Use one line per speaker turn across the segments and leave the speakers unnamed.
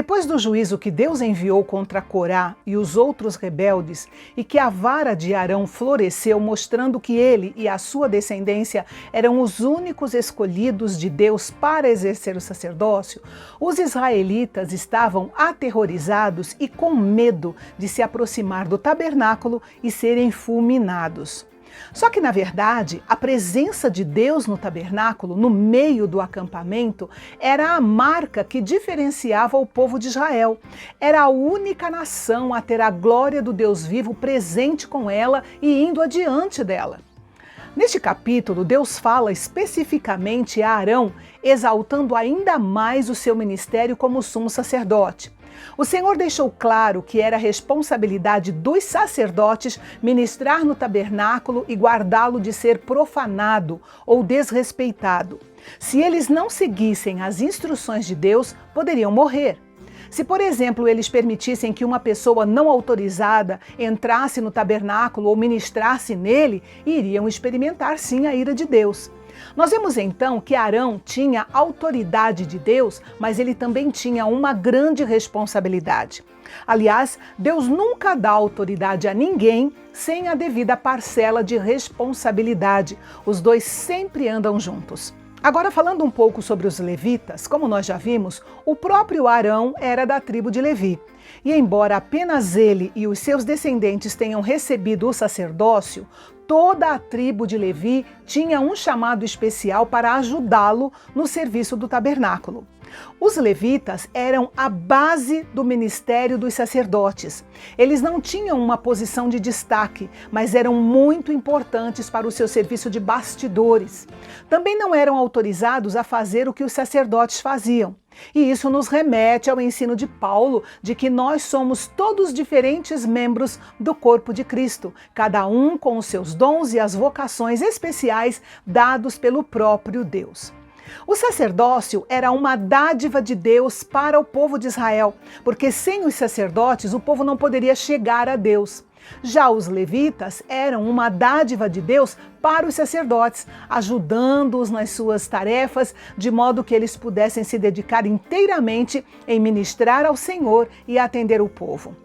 Depois do juízo que Deus enviou contra Corá e os outros rebeldes, e que a vara de Arão floresceu, mostrando que ele e a sua descendência eram os únicos escolhidos de Deus para exercer o sacerdócio, os israelitas estavam aterrorizados e com medo de se aproximar do tabernáculo e serem fulminados. Só que, na verdade, a presença de Deus no tabernáculo, no meio do acampamento, era a marca que diferenciava o povo de Israel. Era a única nação a ter a glória do Deus vivo presente com ela e indo adiante dela. Neste capítulo, Deus fala especificamente a Arão, exaltando ainda mais o seu ministério como sumo sacerdote. O Senhor deixou claro que era responsabilidade dos sacerdotes ministrar no tabernáculo e guardá-lo de ser profanado ou desrespeitado. Se eles não seguissem as instruções de Deus, poderiam morrer. Se, por exemplo, eles permitissem que uma pessoa não autorizada entrasse no tabernáculo ou ministrasse nele, iriam experimentar sim a ira de Deus. Nós vemos então que Arão tinha autoridade de Deus, mas ele também tinha uma grande responsabilidade. Aliás, Deus nunca dá autoridade a ninguém sem a devida parcela de responsabilidade. Os dois sempre andam juntos. Agora, falando um pouco sobre os levitas, como nós já vimos, o próprio Arão era da tribo de Levi. E embora apenas ele e os seus descendentes tenham recebido o sacerdócio, toda a tribo de Levi tinha um chamado especial para ajudá-lo no serviço do tabernáculo. Os levitas eram a base do ministério dos sacerdotes. Eles não tinham uma posição de destaque, mas eram muito importantes para o seu serviço de bastidores. Também não eram autorizados a fazer o que os sacerdotes faziam. E isso nos remete ao ensino de Paulo de que nós somos todos diferentes membros do corpo de Cristo, cada um com os seus dons e as vocações especiais dados pelo próprio Deus. O sacerdócio era uma dádiva de Deus para o povo de Israel, porque sem os sacerdotes o povo não poderia chegar a Deus. Já os levitas eram uma dádiva de Deus para os sacerdotes, ajudando-os nas suas tarefas, de modo que eles pudessem se dedicar inteiramente em ministrar ao Senhor e atender o povo.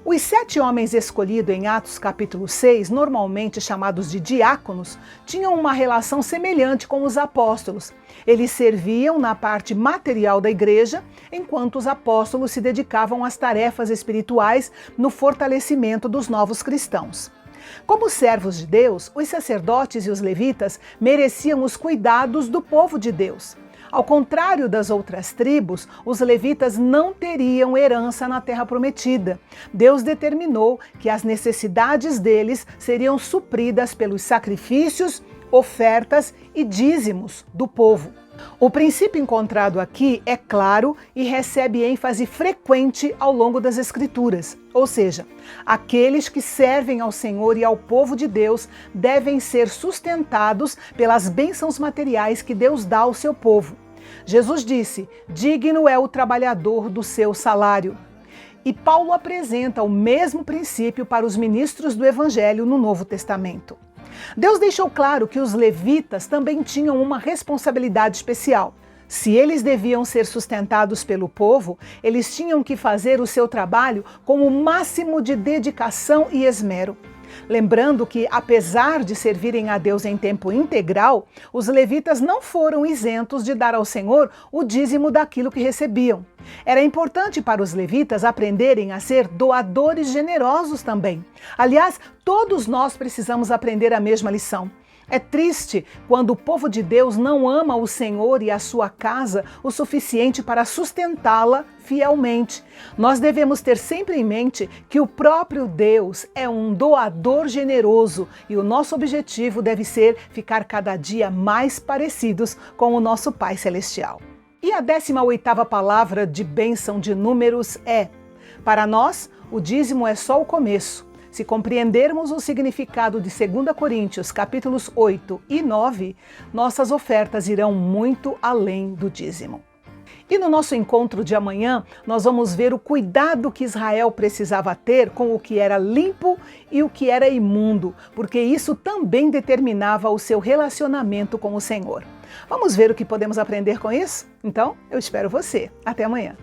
Os 7 homens escolhidos em Atos capítulo 6, normalmente chamados de diáconos, tinham uma relação semelhante com os apóstolos. Eles serviam na parte material da igreja, enquanto os apóstolos se dedicavam às tarefas espirituais no fortalecimento dos novos cristãos. Como servos de Deus, os sacerdotes e os levitas mereciam os cuidados do povo de Deus. Ao contrário das outras tribos, os levitas não teriam herança na terra prometida. Deus determinou que as necessidades deles seriam supridas pelos sacrifícios, ofertas e dízimos do povo. O princípio encontrado aqui é claro e recebe ênfase frequente ao longo das Escrituras. Ou seja, aqueles que servem ao Senhor e ao povo de Deus devem ser sustentados pelas bênçãos materiais que Deus dá ao seu povo. Jesus disse: digno é o trabalhador do seu salário. E Paulo apresenta o mesmo princípio para os ministros do Evangelho no Novo Testamento. Deus deixou claro que os levitas também tinham uma responsabilidade especial. Se eles deviam ser sustentados pelo povo, eles tinham que fazer o seu trabalho com o máximo de dedicação e esmero. Lembrando que, apesar de servirem a Deus em tempo integral, os levitas não foram isentos de dar ao Senhor o dízimo daquilo que recebiam. Era importante para os levitas aprenderem a ser doadores generosos também. Aliás, todos nós precisamos aprender a mesma lição. É triste quando o povo de Deus não ama o Senhor e a sua casa o suficiente para sustentá-la fielmente. Nós devemos ter sempre em mente que o próprio Deus é um doador generoso e o nosso objetivo deve ser ficar cada dia mais parecidos com o nosso Pai Celestial. E a 18ª palavra de bênção de Números é: para nós, o dízimo é só o começo. Se compreendermos o significado de 2 Coríntios, capítulos 8 e 9, nossas ofertas irão muito além do dízimo. E no nosso encontro de amanhã, nós vamos ver o cuidado que Israel precisava ter com o que era limpo e o que era imundo, porque isso também determinava o seu relacionamento com o Senhor. Vamos ver o que podemos aprender com isso? Então, eu espero você. Até amanhã.